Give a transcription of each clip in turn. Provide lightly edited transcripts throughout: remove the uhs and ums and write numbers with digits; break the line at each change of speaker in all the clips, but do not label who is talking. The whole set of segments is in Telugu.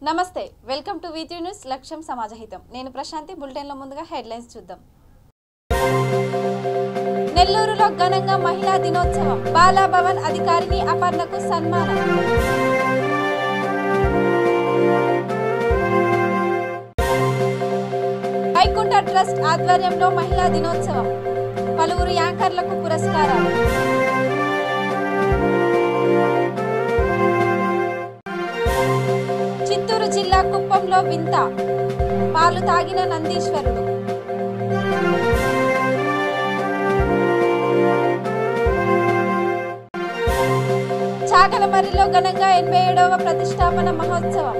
నమస్తే వెల్కమ్ టు వీటీ న్యూస్ లక్ష్యం సమాజహితం నేను ప్రశాంతి బులెటిన్ లో ముందుగా హెడ్లైన్స్ చూద్దాం నెల్లూరులో ఘనంగా మహిళా దినోత్సవం బాలా భవన్ అధికారిని అపర్ణకు సన్మానం వైకుంఠ ట్రస్ట్ ఆధ్వర్యంలో మహిళా దినోత్సవం పలువురు యాంకర్లకు పురస్కారాలు చిత్తూరు జిల్లా కుప్పంలో వింత పాలు తాగిన నందీశ్వరుడు చాగలమర్రిలో ఘనంగా 87వ ప్రతిష్టాపన మహోత్సవం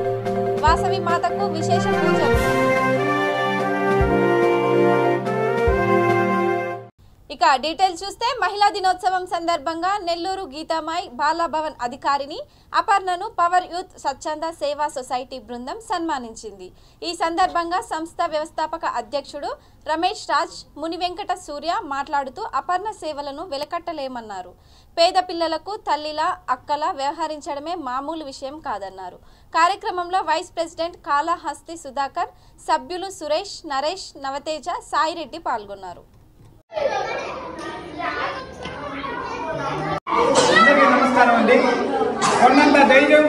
వాసవి మాతకు విశేష పూజలు ఇక డీటెయిల్స్ చూస్తే మహిళా దినోత్సవం సందర్భంగా నెల్లూరు గీతామాయి బాలా భవన్ అధికారిని అపర్ణను పవర్ యూత్ స్వచ్ఛంద సేవా సొసైటీ బృందం సన్మానించింది. ఈ సందర్భంగా సంస్థ వ్యవస్థాపక అధ్యక్షుడు రమేష్ రాజ్ మునివెంకట సూర్య మాట్లాడుతూ అపర్ణ సేవలను వెలకట్టలేమన్నారు. పేద పిల్లలకు తల్లిలా అక్కలా వ్యవహరించడమే మామూలు విషయం కాదన్నారు. కార్యక్రమంలో వైస్ ప్రెసిడెంట్ కాళహస్తి సుధాకర్, సభ్యులు సురేష్, నరేష్, నవతేజ, సాయిరెడ్డి పాల్గొన్నారు.
అందరికీ నమస్కారం అండి. కొండంత ధైర్యం,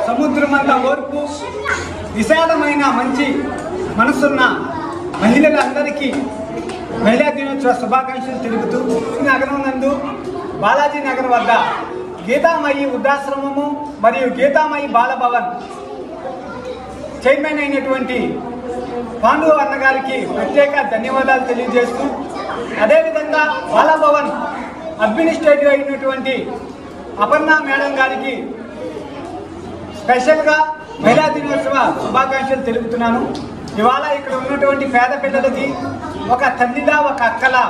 సముద్రమంత ఓర్పు, విశాలమైన మంచి మనసున్న మహిళలందరికీ మహిళా దినోత్సవ శుభాకాంక్షలు తెలుపుతూ నగరం నందు బాలాజీ నగర్ వద్ద గీతామయి వృద్ధాశ్రమము మరియు గీతామయి బాలభవన్ చైర్మన్ అయినటువంటి పాండు అన్నగారికి ప్రత్యేక ధన్యవాదాలు తెలియజేస్తూ, అదేవిధంగా బాలభవన్ అడ్మినిస్ట్రేటివ్ అయినటువంటి అపర్ణ మేడం గారికి స్పెషల్గా మహిళా దినోత్సవ శుభాకాంక్షలు తెలుపుతున్నాను. ఇవాళ ఇక్కడ ఉన్నటువంటి పేద పిల్లలకి ఒక తల్లిలా ఒక అక్కలా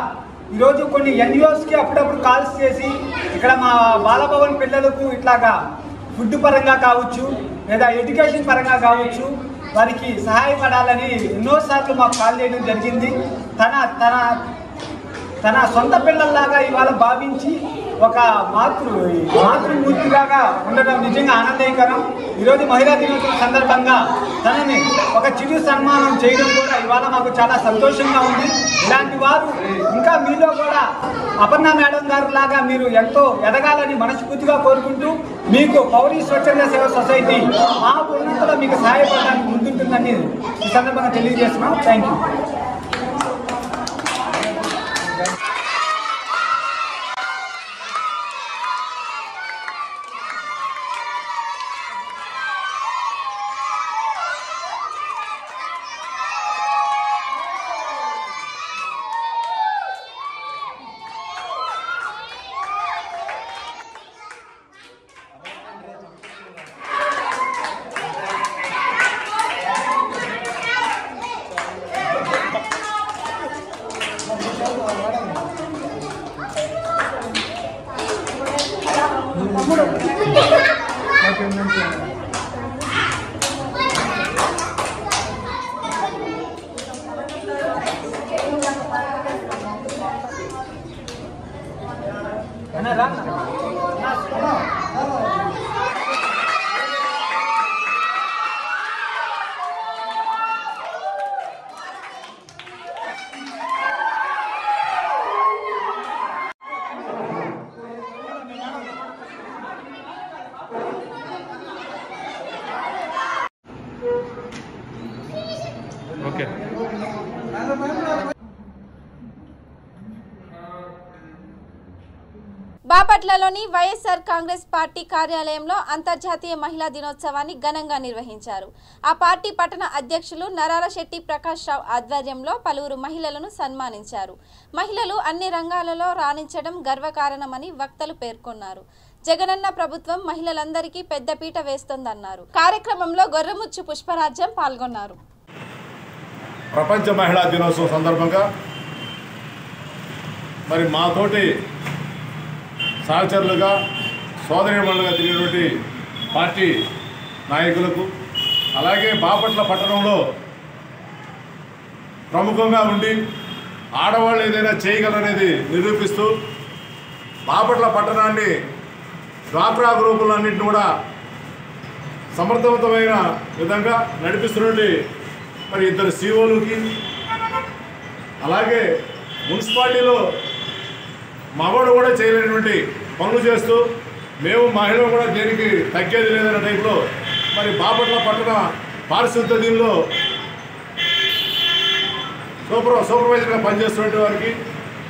ఈరోజు కొన్ని ఎన్జిఓస్కి అప్పుడప్పుడు కాల్స్ చేసి ఇక్కడ మా బాలభవన్ పిల్లలకు ఇట్లాగా ఫుడ్ పరంగా కావచ్చు లేదా ఎడ్యుకేషన్ పరంగా కావచ్చు వారికి సహాయపడాలని ఎన్నోసార్లు మాకు కాల్ చేయడం జరిగింది. తన సొంత పిల్లల్లాగా ఇవాళ భావించి ఒక మాతృమూర్తిలాగా ఉండడం నిజంగా ఆనందకరం. ఈరోజు మహిళా దినోత్సవం సందర్భంగా తనని ఒక చిరు సన్మానం చేయడం కూడా ఇవాళ మాకు చాలా సంతోషంగా ఉంది. ఇలాంటి వారు ఇంకా మీలో కూడా అపర్ణ మేడం గారు లాగా మీరు ఎంతో ఎదగాలని మనస్ఫూర్తిగా కోరుకుంటూ, మీకు పౌరీ స్వచ్ఛంద సేవ సొసైటీ మా ఉన్నతలో మీకు సహాయపడడానికి ముందుంటుందని ఈ సందర్భంగా తెలియజేస్తున్నాం. Thank you.
ఓకే
బాపట్లలోని వైఎస్ఆర్ కాంగ్రెస్ పార్టీ కార్యాలయంలో అంతర్జాతీయ మహిళా దినోత్సవాన్ని ఘనంగా నిర్వహించారు. ఆ పార్టీ పట్టణ అధ్యక్షులు నరాల శెట్టి ప్రకాష్ రావు ఆధ్వర్యంలో పలువురు మహిళలను సన్మానించారు. మహిళలు అన్ని రంగాలలో రాణించడం గర్వకారణమని వక్తలు పేర్కొన్నారు. జగనన్న ప్రభుత్వం మహిళలందరికీ పెద్దపీట వేస్తోందన్నారు. కార్యక్రమంలో గొర్రెముచ్చు పుష్పరాజ్యం పాల్గొన్నారు.
ప్రపంచ మహిళా దినోత్సవం సందర్భంగా మరి మాతోటి సహచరులుగా సోదరీమణులుగా తిరిగినటువంటి పార్టీ నాయకులకు, అలాగే బాపట్ల పట్టణంలో ప్రముఖంగా ఉండి ఆడవాళ్ళు ఏదైనా చేయగలరనేది నిరూపిస్తూ బాపట్ల పట్టణాన్ని డ్వాక్రా గ్రూపులన్నింటినీ కూడా సమర్థవంతమైన విధంగా నడిపిస్తున్నటువంటి మరి ఇద్దరు సీఓలకి, అలాగే మున్సిపాలిటీలో మగవాడు కూడా చేయలేనటువంటి పనులు చేస్తూ మేము మహిళలు కూడా దేనికి తగ్గేది లేదన్న టైప్లో మరి బాపట్ల పట్టణ పారిశుద్ధ దీనిలో సూపర్వైజర్గా పనిచేస్తున్నటువంటి వారికి,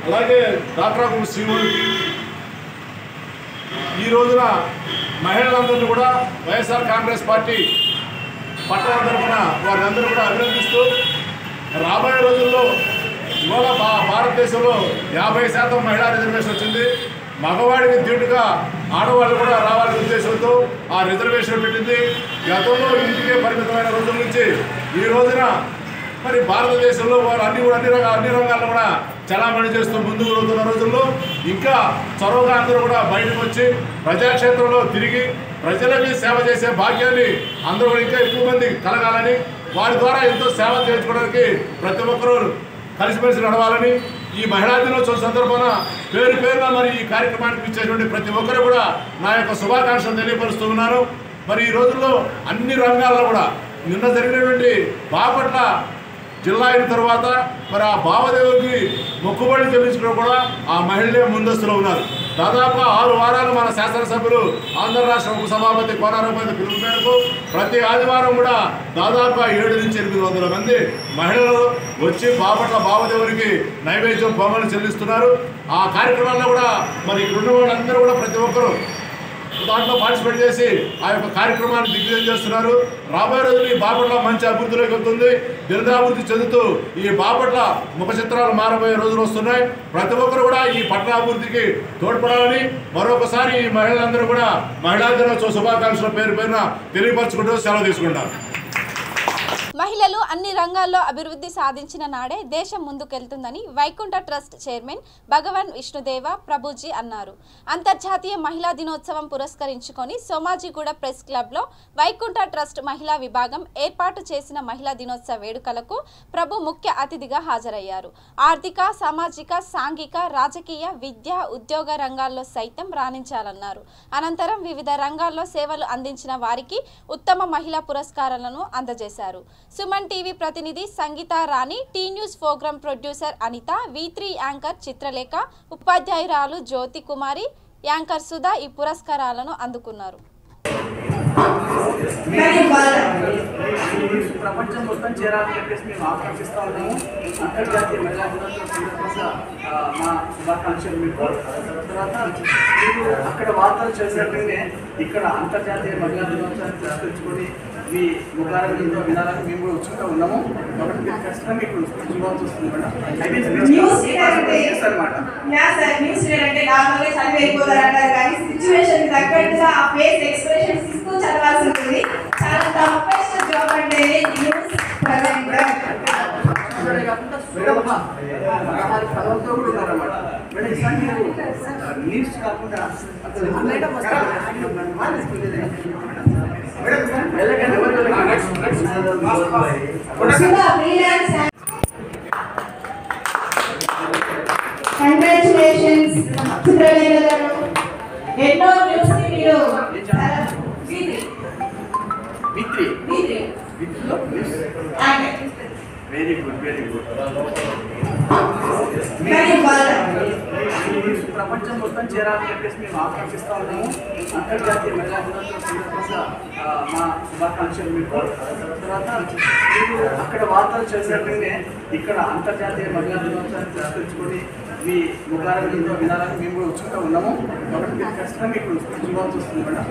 అలాగే డాక్టర్ సీఓలకి ఈ రోజున మహిళలందరినీ కూడా వైఎస్ఆర్ కాంగ్రెస్ పార్టీ పట్టణ తరఫున వారందరూ కూడా అభినందిస్తూ రాబోయే రోజుల్లో ఇవాళ భారతదేశంలో 50% మహిళా రిజర్వేషన్ వచ్చింది. మగవాడికి దీటుగా ఆడవాళ్ళు కూడా రావాలనే ఉద్దేశంతో ఆ రిజర్వేషన్ పెట్టింది. గతంలో ఇంటికే పరిమితమైన రోజుల నుంచి ఈ రోజున మరి భారతదేశంలో వారు అన్ని రంగాల్లో కూడా చలామణి చేస్తూ ముందుకు వెళ్తున్న రోజుల్లో ఇంకా చొరవగా అందరూ కూడా బయటకు వచ్చి ప్రజాక్షేత్రంలో తిరిగి ప్రజలకి సేవ చేసే భాగ్యాన్ని అందరూ కూడా ఇంకా ఎక్కువ మంది కలగాలని, వారి ద్వారా ఎంతో సేవ చేయించుకోవడానికి ప్రతి ఒక్కరూ కలిసిమెలిసి నడవాలని ఈ మహిళా దినోత్సవం సందర్భాన పేరున మరి ఈ కార్యక్రమానికి ఇచ్చేటువంటి ప్రతి ఒక్కరు కూడా నా యొక్క శుభాకాంక్షలు తెలియపరుస్తూ ఉన్నాను. మరి ఈ రోజుల్లో అన్ని రంగాల్లో కూడా నిన్న జరిగినటువంటి బాపట్ల జిల్లా అయిన తర్వాత మరి ఆ భావదేవుడికి మొక్కుబడి చెల్లించడం కూడా ఆ మహిళలే ముందస్తులో ఉన్నారు. దాదాపు 6 వారాలు మన శాసనసభ్యులు ఆంధ్ర రాష్ట్ర ఉపసభాపతి కోనారపతి పిలుపు మేరకు ప్రతి ఆదివారం కూడా దాదాపు 700 నుంచి 800 మంది మహిళలు వచ్చి బాపట్ల భావదేవునికి నైవేద్యం పొంగలు చెల్లిస్తున్నారు. ఆ కార్యక్రమాల్లో కూడా మరి ఇక్కడ ఉన్న వాళ్ళందరూ కూడా ప్రతి ఒక్కరూ దాంట్లో పార్టిసిపేట్ చేసి ఆ యొక్క కార్యక్రమాన్ని దిగ్విజయం చేస్తున్నారు. రాబోయే రోజులు ఈ బాపట్ల మంచి అభివృద్ధిలోకి వెళ్తుంది. దినదాభివృద్ధి చెందుతూ ఈ బాపట్ల ముఖ చిత్రాలు మారబోయే రోజులు వస్తున్నాయి. ప్రతి ఒక్కరు కూడా ఈ పట్టణాభివృద్ధికి తోడ్పడాలని మరొకసారి ఈ మహిళలందరూ కూడా మహిళా దినోత్సవ శుభాకాంక్షల పేరుపైన తెలియపరచుకుంటూ సెలవు తీసుకుంటారు.
మహిళలు అన్ని రంగాల్లో అభివృద్ధి సాధించిన నాడే దేశం ముందుకెళ్తుందని వైకుంఠ ట్రస్ట్ చైర్మన్ భగవాన్ విష్ణుదేవ ప్రభుజీ అన్నారు. అంతర్జాతీయ మహిళా దినోత్సవం పురస్కరించుకొని సోమాజిగూడ ప్రెస్ క్లబ్లో వైకుంఠ ట్రస్ట్ మహిళా విభాగం ఏర్పాటు చేసిన మహిళా దినోత్సవ వేడుకలకు ప్రభు ముఖ్య అతిథిగా హాజరయ్యారు. ఆర్థిక, సామాజిక, సాంఘిక, రాజకీయ, విద్య, ఉద్యోగ రంగాల్లో సైతం రాణించాలన్నారు. అనంతరం వివిధ రంగాల్లో సేవలు అందించిన వారికి ఉత్తమ మహిళా పురస్కారాలను అందజేశారు. సుమన్ టీవీ ప్రతినిధి Sangeetha Rani, T news programme producer Anitha, V3 anchor Chitralekha, ఉపాధ్యాయురాలు జ్యోతి కుమారి, యాంకర్ సుధా ఈ పురస్కారాలను అందుకున్నారు.
ప్రపంచం మొత్తం చేరాలని చెప్పేసి మేము ఆకాంక్షిస్తూ ఉన్నాము. అంతర్జాతీయ మహిళా దినోత్సవం సందర్భంగా మా శుభాకాంక్షలు మీకు. తర్వాత మీరు అక్కడ వార్తలు చేసినట్టుగానే ఇక్కడ అంతర్జాతీయ మహిళా దినోత్సవాన్ని పురస్కరించుకొని మీ ముఖాలను ఎంతో వినాలని మేము కూడా ఉత్సుకత ఉన్నాము. కాబట్టి మీరు ఖచ్చితంగా మీకు చూడాల్సి వస్తుంది మేడం.
చదవాల్సి ఉంటుంది. చాలా టఫెస్ట్ జాబ్ అంటే న్యూస్ ప్రజెంటర్.
న్యూస్ కాకుండా
కంగ్రాచులేషన్స్ చిత్రలేఖ గారు. ఎన్నో న్యూస్ ని మీరు
వెరీ గుడ్, వెరీ గుడ్. ప్రపంచం మొత్తం చేరాలని చెప్పేసి మేము ఆకాంక్షిస్తూ ఉన్నాము. అంతర్జాతీయ మహిళా దినోత్సవం సందర్భంగా మా శుభాకాంక్షలు మీకు. తర్వాత మీరు అక్కడ వార్తలు చేసినట్టుగానే ఇక్కడ అంతర్జాతీయ మహిళా దినోత్సవాన్ని పురస్కరించుకొని మీ ముఖాలను ఎంతో వినాలని మేము కూడా ఉత్సుకత ఉన్నాము. కాబట్టి మీరు ఖచ్చితంగా మీకు చూడాల్సి వస్తుంది మేడం.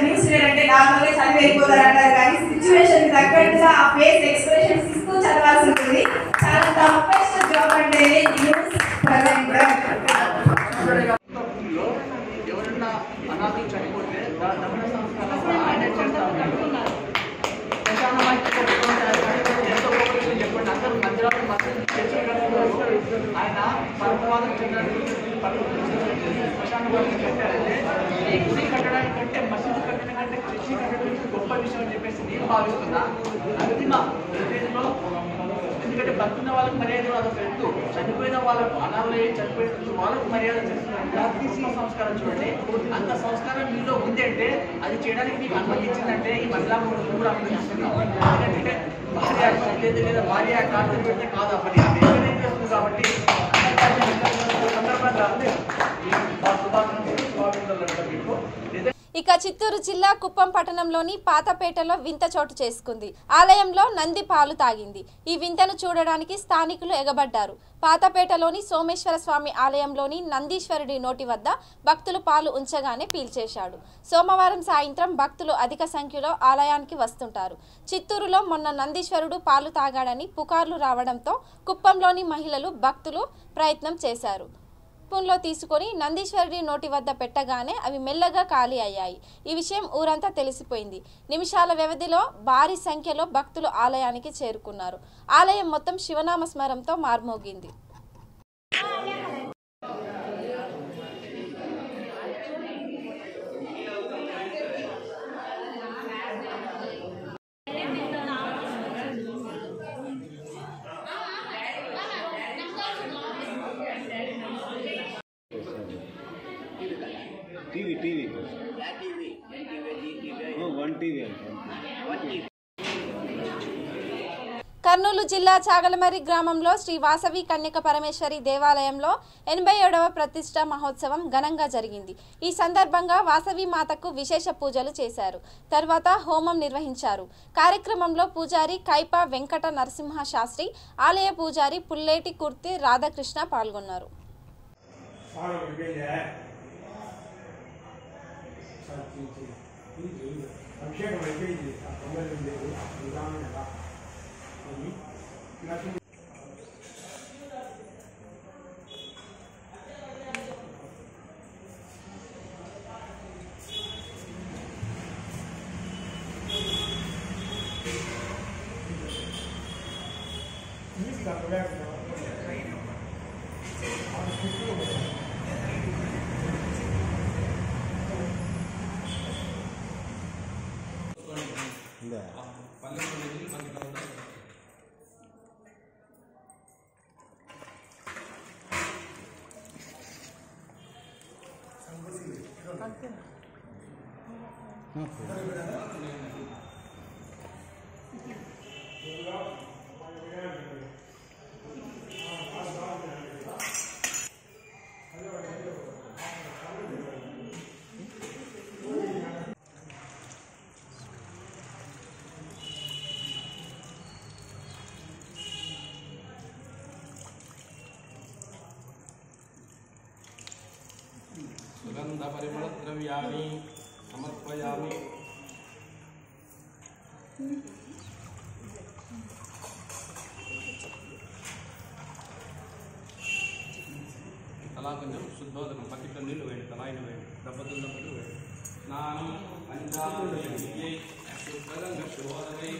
న్యూస్ అంటే నార్మల్గా చదివి వెళ్ళిపోతారు అంటారు, కానీ సిచ్యువేషన్ తగ్గట్టుగా ఆ ఫేస్ ఎక్స్ప్రెషన్స్ ఇస్తూ చదవాల్సి ఉంటుంది. చాలా టఫెస్ట్ జాబ్ అంటే న్యూస్ ప్రజెంటర్.
ఎవరన్నా అనాథులు చనిపోతే దహన సంస్కారాలు ఆయనే చేస్తా ఉంటాడు. చెప్పండి, అందరూ మందిరాలు ఆయన పరమవాదం చెందాడు. శ్మశాన వాటిని పెట్టారంటే ఈ గుడి కట్టడానికి కంటే మసీదు కట్టడం కంటే చర్చి కట్టడం గొప్ప విషయం అని చెప్పేసి నేను భావిస్తున్నా. అంతిమ స్టేజ్లో ఎందుకంటే బతుకున్న వాళ్ళకి మర్యాద అదొక ఎత్తు, చనిపోయిన వాళ్ళకు అనాథలు చనిపోయిన వాళ్ళకు మర్యాద చేస్తున్నారు. సంస్కారం చూడండి, అంత సంస్కారం మీలో ఉంది అంటే అది చేయడానికి మీకు అనుమతి ఇచ్చిందంటే ఈ మహిళా కూడా అనుమతిస్తున్నాం. ఎందుకంటే భార్య లేదు లేదా భార్య కాదు పెడితే కాదు ఆ పని అది చేస్తుంది. కాబట్టి సందర్భంగా
ఇక చిత్తూరు జిల్లా కుప్పం పట్టణంలోని పాతపేటలో వింత చోటు చేసుకుంది. ఆలయంలో నంది పాలు తాగింది. ఈ వింతను చూడడానికి స్థానికులు ఎగబడ్డారు. పాతపేటలోని సోమేశ్వర స్వామి ఆలయంలోని నందీశ్వరుడి నోటి వద్ద భక్తులు పాలు ఉంచగానే పీల్చేశాడు. సోమవారం సాయంత్రం భక్తులు అధిక సంఖ్యలో ఆలయానికి వస్తుంటారు. చిత్తూరులో మొన్న నందీశ్వరుడు పాలు తాగాడని పుకార్లు రావడంతో కుప్పంలోని మహిళలు భక్తులు ప్రయత్నం చేశారు. స్పూన్లో తీసుకొని నందీశ్వరుడి నోటి వద్ద పెట్టగానే అవి మెల్లగా ఖాళీ అయ్యాయి. ఈ విషయం ఊరంతా తెలిసిపోయింది. నిమిషాల వ్యవధిలో భారీ సంఖ్యలో భక్తులు ఆలయానికి చేరుకున్నారు. ఆలయం మొత్తం శివనామ స్మరంతో మార్మోగింది. కర్నూలు జిల్లా చాగలమర్రి గ్రామంలో శ్రీ వాసవి కన్యక పరమేశ్వరి దేవాలయంలో 87వ ప్రతిష్ఠా మహోత్సవం ఘనంగా జరిగింది. ఈ సందర్భంగా వాసవి మాతకు విశేష పూజలు చేశారు. తర్వాత హోమం నిర్వహించారు. కార్యక్రమంలో పూజారి కైప వెంకట నరసింహ శాస్త్రి, ఆలయ పూజారి పుల్లేటి కుర్తి రాధాకృష్ణ పాల్గొన్నారు.
सुगंध परिमल द्रव्याणि समर्पयामि। तला కొంచెం శుద్ధోదకం బకెట్లో నీళ్లు వేయండి, తలాయిని వేయండి, దెబ్బతున్న బదులు వేయండి. స్నానం పంచామృతై శుద్ధగంగ శోధనై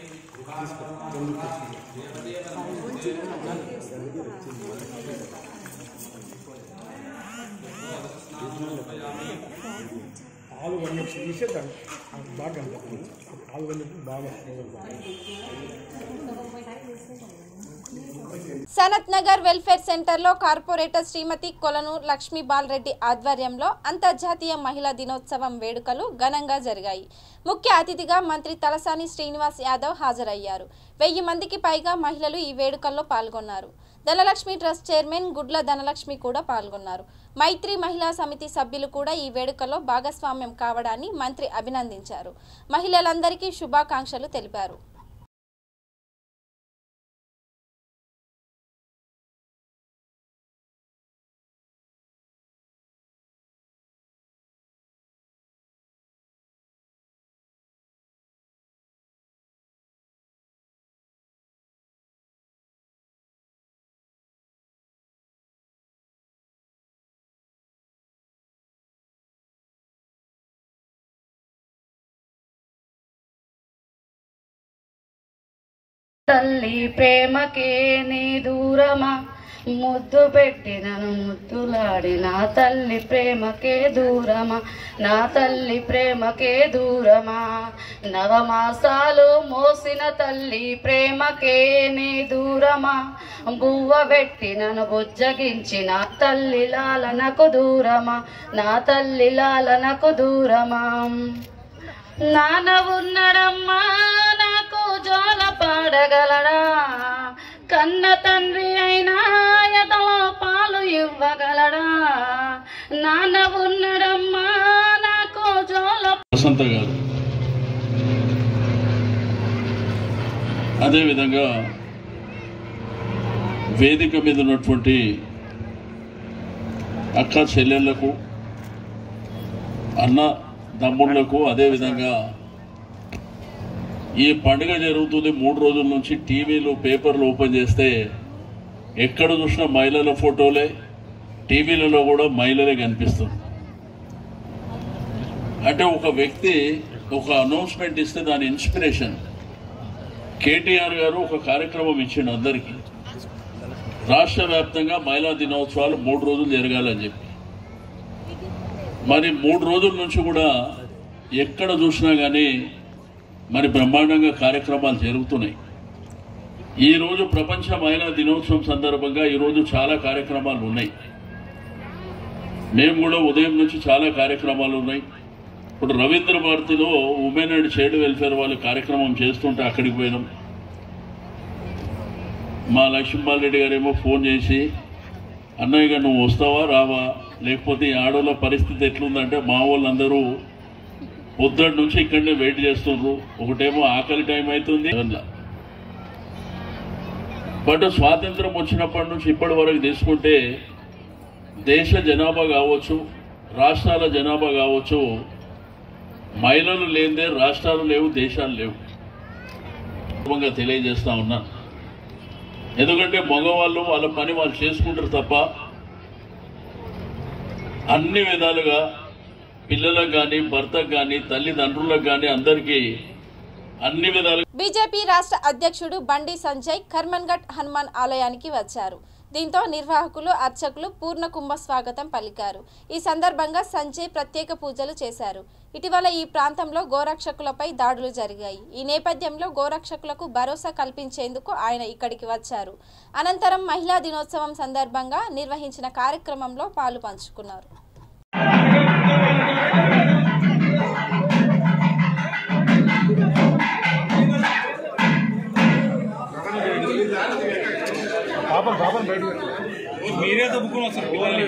పాలు వన్నట్టు తీసేదాన్ని బాగా పాలు వన్నట్టు బాగా
సనత్ నగర్ వెల్ఫేర్ సెంటర్లో కార్పొరేటర్ శ్రీమతి కొలను లక్ష్మీ బాలరెడ్డి ఆధ్వర్యంలో అంతర్జాతీయ మహిళా దినోత్సవం వేడుకలు ఘనంగా జరిగాయి. ముఖ్య అతిథిగా మంత్రి తలసాని శ్రీనివాస్ యాదవ్ హాజరయ్యారు. 1000 మందికి పైగా మహిళలు ఈ వేడుకల్లో పాల్గొన్నారు. ధనలక్ష్మి ట్రస్ట్ చైర్మన్ గుడ్ల ధనలక్ష్మి కూడా పాల్గొన్నారు. మైత్రి మహిళా సమితి సభ్యులు కూడా ఈ వేడుకలో భాగస్వామ్యం కావడాన్ని మంత్రి అభినందించారు. మహిళలందరికీ శుభాకాంక్షలు తెలిపారు.
తల్లి ప్రేమకే నీ దూరమా, ముద్దు పెట్టినను ముద్దులాడి నా తల్లి ప్రేమకే దూరమా, నా తల్లి ప్రేమకే దూరమా. నవమాసాలు మోసిన తల్లి ప్రేమకే నీ దూరమా. బువ్వ పెట్టినను బుజ్జగించిన తల్లి లాలనకు దూరమా, నా తల్లి లాలనకు దూరమా. నాన్న ఉన్నడమ్మా నాకు జోల పాడగలడా, కన్న తండ్రి అయినా ఎదలో పాలు ఇవ్వగలడా. నాన్న ఉన్నడమ్మా నాకు జోల.
వసంత గారు అదేవిధంగా వేదిక మీద ఉన్నటువంటి అక్క చెల్లెళ్లకు, అన్న తమ్ముళ్లకు, అదేవిధంగా ఈ పండుగ జరుగుతుంది 3 రోజుల నుంచి టీవీలు పేపర్లు ఓపెన్ చేస్తే ఎక్కడ చూసినా మహిళల ఫోటోలే, టీవీలలో కూడా మహిళలే కనిపిస్తుంది. అంటే ఒక వ్యక్తి ఒక అనౌన్స్మెంట్ ఇస్తే దాని ఇన్స్పిరేషన్. కేటీఆర్ గారు ఒక కార్యక్రమం ఇచ్చిండు అందరికీ, రాష్ట్ర వ్యాప్తంగా మహిళా దినోత్సవాలు 3 రోజులు జరగాలని చెప్పి. మరి 3 రోజుల నుంచి కూడా ఎక్కడ చూసినా కానీ మరి బ్రహ్మాండంగా కార్యక్రమాలు జరుగుతున్నాయి. ఈరోజు ప్రపంచ మహిళా దినోత్సవం సందర్భంగా ఈరోజు చాలా కార్యక్రమాలు ఉన్నాయి. మేము కూడా ఉదయం నుంచి చాలా కార్యక్రమాలు ఉన్నాయి. ఇప్పుడు రవీంద్ర భారతిలో ఉమెన్ అండ్ చైల్డ్ వెల్ఫేర్ వాళ్ళు కార్యక్రమం చేస్తుంటే అక్కడికి పోయినాం. మా లక్ష్మీపాల్ గారేమో ఫోన్ చేసి, అన్నయ్య గారు నువ్వు వస్తావా రావా, లేకపోతే ఈ ఆడోళ్ళ పరిస్థితి ఎట్లుందంటే మా వాళ్ళందరూ పొద్దుటి నుంచి ఇక్కడనే వెయిట్ చేస్తున్నారు. ఒకటేమో ఆకలి టైం అవుతుంది. బట్ స్వాతంత్రం వచ్చినప్పటి నుంచి ఇప్పటి వరకు తీసుకుంటే దేశ జనాభా కావచ్చు, రాష్ట్రాల జనాభా కావచ్చు, మహిళలు లేనిదే రాష్ట్రాలు లేవు, దేశాలు లేవు. తెలియజేస్తా ఉన్నా. ఎందుకంటే మగవాళ్ళు వాళ్ళ పని వాళ్ళు చేసుకుంటారు తప్ప అన్ని విధాలుగా పిల్లలకు కానీ, భర్తకు కానీ, తల్లిదండ్రులకు కానీ అందరికీ అన్ని విధాలుగా.
బీజేపీ రాష్ట్ర అధ్యక్షుడు బండి సంజయ్ కర్మన్ఘట్ హనుమాన్ ఆలయానికి వచ్చారు. దీంతో నిర్వాహకులు, అర్చకులు పూర్ణ కుంభ స్వాగతం పలికారు. ఈ సందర్భంగా సంజయ్ ప్రత్యేక పూజలు చేశారు. ఇటీవల ఈ ప్రాంతంలో గోరక్షకులపై దాడులు జరిగాయి. ఈ నేపథ్యంలో గోరక్షకులకు భరోసా కల్పించేందుకు ఆయన ఇక్కడికి వచ్చారు. అనంతరం మహిళా దినోత్సవం సందర్భంగా నిర్వహించిన కార్యక్రమంలో పాలు పంచుకున్నారు.
మీరే తప్పుకుని వస్తారు పిల్లల్ని.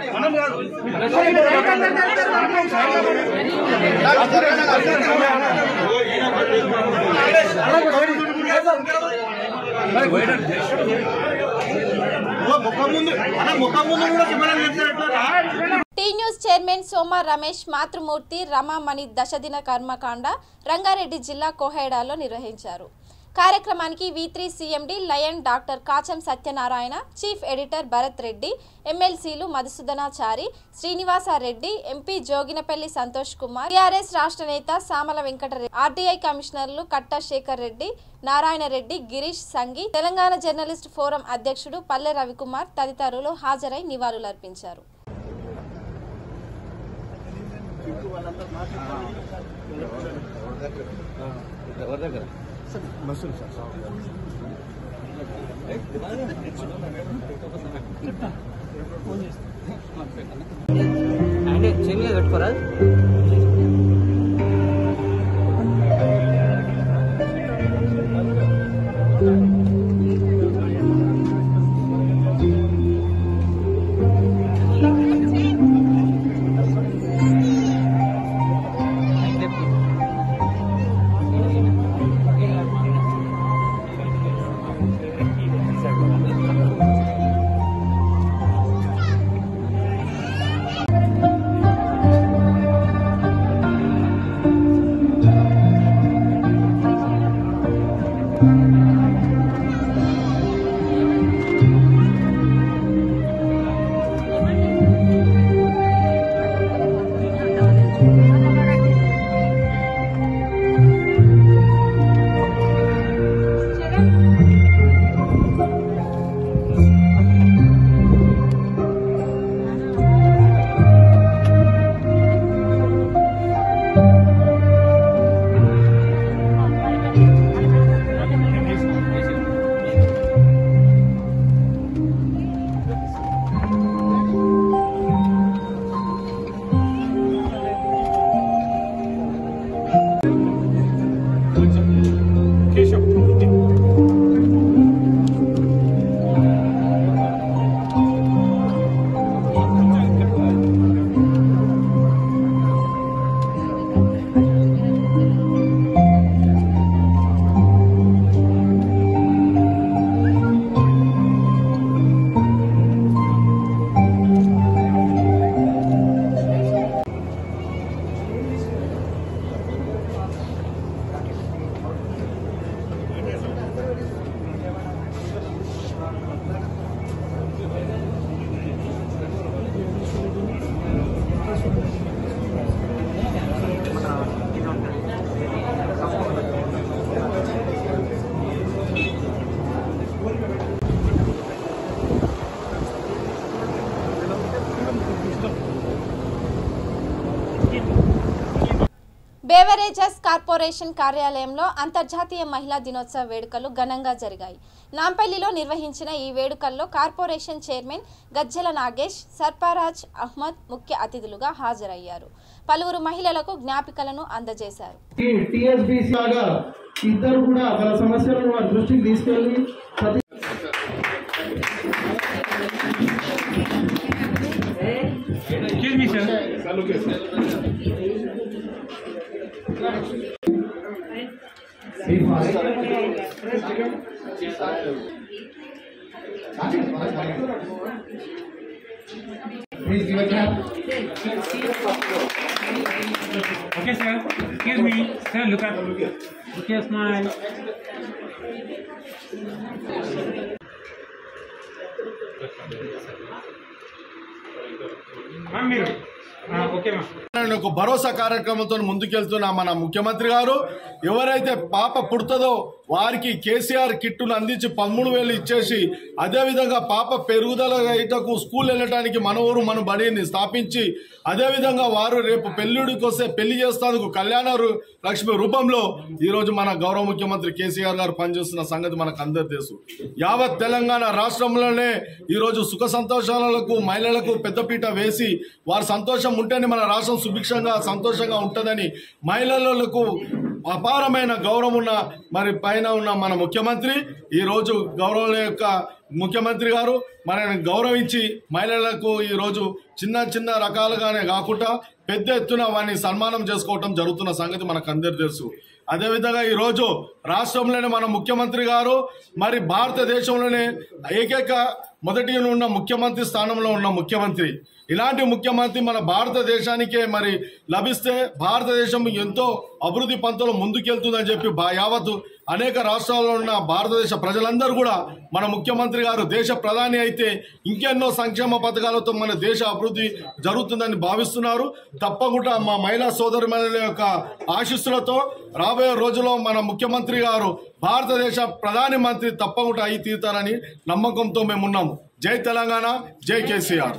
మనం
టీ న్యూస్ చైర్మన్ సోమ రమేష్ మాతృమూర్తి రమామణి దశదిన కర్మకాండ రంగారెడ్డి జిల్లా కోహెడాలో నిర్వహించారు. కార్యక్రమానికి V3 CMD lion doctor Kacham Satyanarayana, chief editor Bharat Reddy, ఎమ్మెల్సీలు మధుసూదనాచారి, శ్రీనివాసారెడ్డి, ఎంపీ జోగినపల్లి సంతోష్ కుమార్, టీఆర్ఎస్ రాష్ట్ర నేత సామల వెంకటరెడ్డి, RDI కమిషనర్లు కట్టా శేఖర్ రెడ్డి, నారాయణ రెడ్డి, గిరీష్ సంగి, తెలంగాణ జర్నలిస్ట్ ఫోరం అధ్యక్షుడు పల్లె రవికుమార్ తదితరులు హాజరై నివాళులర్పించారు.
పెట్టుకోరా
బేవరేజెస్ కార్పొరేషన్ కార్యాలయంలో అంతర్జాతీయ మహిళా దినోత్సవ వేడుకలు ఘనంగా జరిగాయి. నాంపల్లిలో నిర్వహించిన ఈ వేడుకల్లో కార్పొరేషన్ చైర్మన్ గజ్జల నాగేష్, సర్ఫరాజ్ అహ్మద్ ముఖ్య అతిథులుగా హాజరయ్యారు. పలువురు మహిళలకు జ్ఞాపికలను అందజేశారు.
ఇద్దరు కూడా వాళ్ళ సమస్యలను వారి దృష్టికి తీసుకెళ్లి
Please give a clap. Okay, sir. Excuse me. Sir, look at. Okay, smile. Ma'am, మీరు
ఒక భరోసా కార్యక్రమంతో ముందుకెళ్తున్న మన ముఖ్యమంత్రి గారు ఎవరైతే పాప పుడుతుందో వారికి కేసీఆర్ కిట్టును అందించి 13,000 ఇచ్చేసి అదేవిధంగా పాప పెరుగుదల ఇటకు స్కూల్ వెళ్ళడానికి మన ఊరు మన బడిని స్థాపించి అదేవిధంగా వారు రేపు పెళ్లిడికి వస్తే పెళ్లి చేస్తానికి కళ్యాణ లక్ష్మి రూపంలో ఈరోజు మన గౌరవ ముఖ్యమంత్రి కేసీఆర్ గారు పనిచేస్తున్న సంగతి మనకు అందరు తెలుసు. యావత్ తెలంగాణ రాష్ట్రంలోనే ఈరోజు సుఖ సంతోషాలకు మహిళలకు పెద్దపీట వేసి వారి సంతోషం ఉంటేనే మన రాష్ట్రం సుభిక్షంగా సంతోషంగా ఉంటుందని మహిళలకు అపారమైన గౌరవం ఉన్న మరి పైన ఉన్న మన ముఖ్యమంత్రి ఈరోజు గౌరవం యొక్క ముఖ్యమంత్రి గారు మనల్ని గౌరవించి మహిళలకు ఈరోజు చిన్న చిన్న రకాలుగానే కాకుండా పెద్ద ఎత్తున వారిని సన్మానం చేసుకోవటం జరుగుతున్న సంగతి మనకు అందరికీ తెలుసు. అదేవిధంగా ఈరోజు రాష్ట్రంలోనే మన ముఖ్యమంత్రి గారు మరి భారతదేశంలోనే ఏకైక మొదటి ఉన్న ముఖ్యమంత్రి స్థానంలో ఉన్న ముఖ్యమంత్రి. ఇలాంటి ముఖ్యమంత్రి మన భారతదేశానికే మరి లభిస్తే భారతదేశం ఎంతో అభివృద్ధి పంతులు ముందుకెళ్తుందని చెప్పి యావత్తు అనేక రాష్ట్రాల్లో ఉన్న భారతదేశ ప్రజలందరూ కూడా మన ముఖ్యమంత్రి గారు దేశ ప్రధాని అయితే ఇంకెన్నో సంక్షేమ పథకాలతో మన దేశ అభివృద్ధి జరుగుతుందని భావిస్తున్నారు. తప్పకుండా మా మహిళా సోదరుల యొక్క ఆశీస్సులతో రాబోయే రోజుల్లో మన ముఖ్యమంత్రి గారు భారతదేశ ప్రధాని మంత్రి తప్పకుండా అయి తీరుతారని నమ్మకంతో మేమున్నాము. జై తెలంగాణ, జై కేసీఆర్.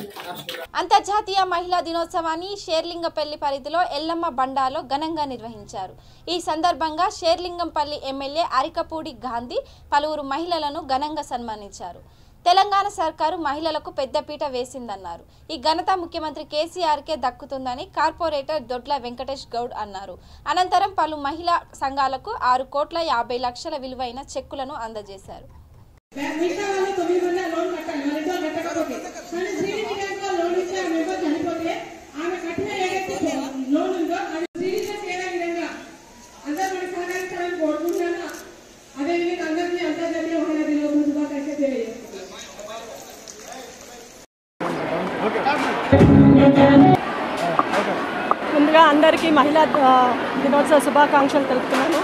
అంతర్జాతీయ మహిళా దినోత్సవాన్ని షేర్లింగపల్లి పరిధిలో ఎల్లమ్మ బండాలో ఘనంగా నిర్వహించారు. ఈ సందర్భంగా షేర్లింగంపల్లి ఎమ్మెల్యే అరికపూడి గాంధీ పలువురు మహిళలను ఘనంగా సన్మానించారు. తెలంగాణ సర్కారు మహిళలకు పెద్దపీట వేసిందన్నారు. ఈ ఘనత ముఖ్యమంత్రి కేసీఆర్కే దక్కుతుందని కార్పొరేటర్ దొడ్ల వెంకటేష్ గౌడ్ అన్నారు. అనంతరం పలు మహిళా సంఘాలకు 6,50,00,000 విలువైన చెక్కులను అందజేశారు.
ముందుగా అందరికీ మహిళా దినోత్సవ శుభాకాంక్షలు తెలుపుతున్నాను.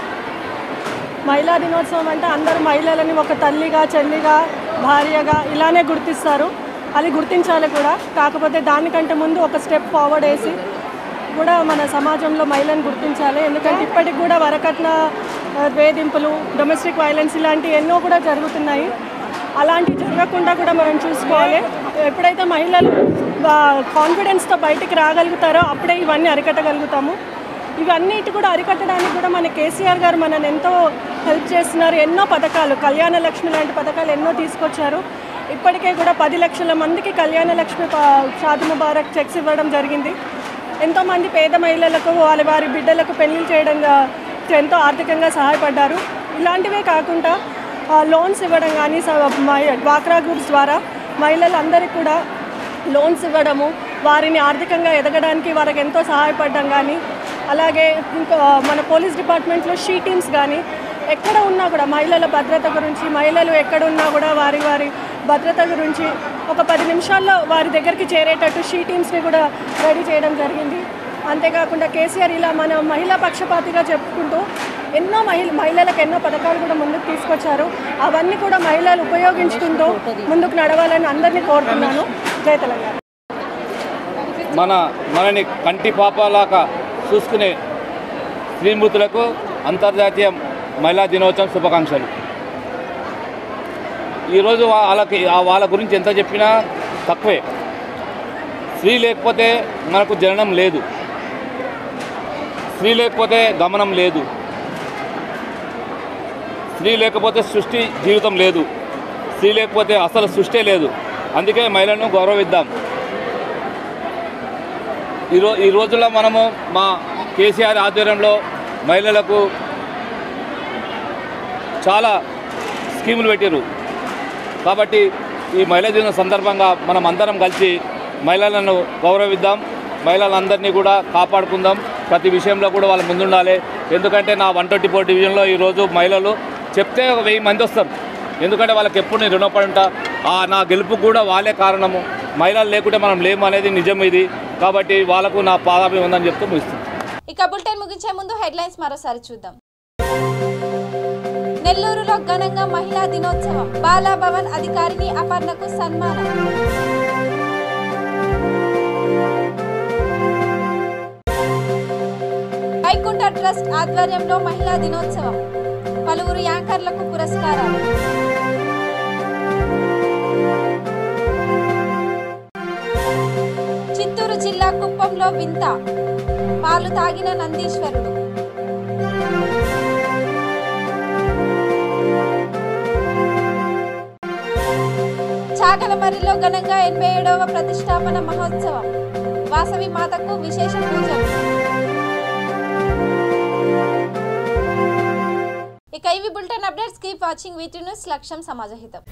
మహిళా దినోత్సవం అంటే అందరూ మహిళలని ఒక తల్లిగా, చెల్లిగా, భార్యగా ఇలానే గుర్తిస్తారు. అది గుర్తించాలి కూడా. కాకపోతే దానికంటే ముందు ఒక స్టెప్ ఫార్వర్డ్ వేసి కూడా మన సమాజంలో మహిళను గుర్తించాలి. ఎందుకంటే ఇప్పటికి కూడా వరకట్న వేధింపులు, డొమెస్టిక్ వైలెన్స్ ఇలాంటివి ఎన్నో కూడా జరుగుతున్నాయి. అలాంటివి జరగకుండా కూడా మనం చూసుకోవాలి. ఎప్పుడైతే మహిళలు కాన్ఫిడెన్స్తో బయటికి రాగలుగుతారో అప్పుడే ఇవన్నీ అరికట్టగలుగుతాము. ఇవన్నిటి కూడా అరికట్టడానికి కూడా మన కేసీఆర్ గారు మనల్ని ఎంతో హెల్ప్ చేస్తున్నారు. ఎన్నో పథకాలు, కళ్యాణ లక్ష్మి లాంటి పథకాలు ఎన్నో తీసుకొచ్చారు. ఇప్పటికే కూడా 10 లక్షల మందికి కళ్యాణ లక్ష్మి షాదీ ముబారక్ చెక్స్ ఇవ్వడం జరిగింది. ఎంతోమంది పేద మహిళలకు వారి బిడ్డలకు పెళ్లి చేయడం ఎంతో ఆర్థికంగా సహాయపడ్డారు. ఇలాంటివే కాకుండా లోన్స్ ఇవ్వడం కానీ డ్వాక్రా గ్రూప్స్ ద్వారా మహిళలందరికీ కూడా లోన్స్ ఇవ్వడము, వారిని ఆర్థికంగా ఎదగడానికి వారికి ఎంతో సహాయపడడం కానీ, అలాగే ఇంకా మన పోలీస్ డిపార్ట్మెంట్లో షీ టీమ్స్ కానీ ఎక్కడ ఉన్నా కూడా మహిళల భద్రత గురించి, మహిళలు ఎక్కడున్నా కూడా వారి భద్రత గురించి ఒక 10 నిమిషాల్లో వారి దగ్గరికి చేరేటట్టు షీ టీమ్స్ని కూడా రెడీ చేయడం జరిగింది. అంతేకాకుండా కేసీఆర్ ఇలా మన మహిళా పక్షపాతిగా చెప్పుకుంటూ ఎన్నో మహిళలకు ఎన్నో పథకాలు కూడా ముందుకు తీసుకొచ్చారు. అవన్నీ కూడా మహిళలు ఉపయోగించుకుంటూ ముందుకు నడవాలని అందరినీ కోరుతున్నాను. జై తెలంగాణ.
మనని కంటి పాపలాగా చూసుకునే స్త్రీమూర్తులకు అంతర్జాతీయ మహిళా దినోత్సవం శుభాకాంక్షలు. ఈరోజు వాళ్ళ గురించి ఎంత చెప్పినా తక్కువే. స్త్రీ లేకపోతే మనకు జననం లేదు, స్త్రీ లేకపోతే గమనం లేదు, స్త్రీ లేకపోతే సృష్టి జీవితం లేదు, స్త్రీ లేకపోతే అసలు సృష్టే లేదు. అందుకే మహిళలను గౌరవిద్దాం. ఈ రోజుల్లో మనము మా కేసీఆర్ ఆధ్వర్యంలో మహిళలకు చాలా స్కీములు పెట్టారు. కాబట్టి ఈ మహిళా దినం సందర్భంగా మనం అందరం కలిసి మహిళలను గౌరవిద్దాం, మహిళలందరినీ కూడా కాపాడుకుందాం. ప్రతి విషయంలో కూడా వాళ్ళు ముందుండాలి. ఎందుకంటే నా 124 డివిజన్లో ఈరోజు మహిళలు చెప్తే 1000 మంది వస్తారు. ఎందుకంటే వాళ్ళకి ఎప్పుడు నేను రుణపడి ఉంటా. నా గెలుపుకు కూడా వాళ్ళే కారణము. మహిళలు లేకుంటే మనం లేము అనేది నిజం ఇది. కాబట్టి వాళ్ళకు నా పాదాభి ఉందని చెప్తూ ముగిస్తుంది.
ఇక బులెటిన్ ముగించే ముందు హెడ్లైన్స్ మరోసారి చూద్దాం. నెల్లూరులో ఘనంగా మహిళా దినోత్సవం. బాలాభవన్ అధికారిని అపర్ణకు సన్మానం. వైకుంఠ ట్రస్ట్ ఆధ్వర్యంలో మహిళా దినోత్సవం. పలువురు యాంకర్లకు పురస్కారాలు. చిత్తూరు జిల్లా కుప్పంలో వింత, పాలు తాగిన నందీశ్వరుడు. కాకలమర్రిలో ఘనంగా 87వ ప్రతిష్టాపన మహోత్సవం. వాసవి మాతకు విశేష పూజలు. ఇక ఇవి bulletin updates. Keep watching వీటీ news. లక్ష్యం సమాజహితం.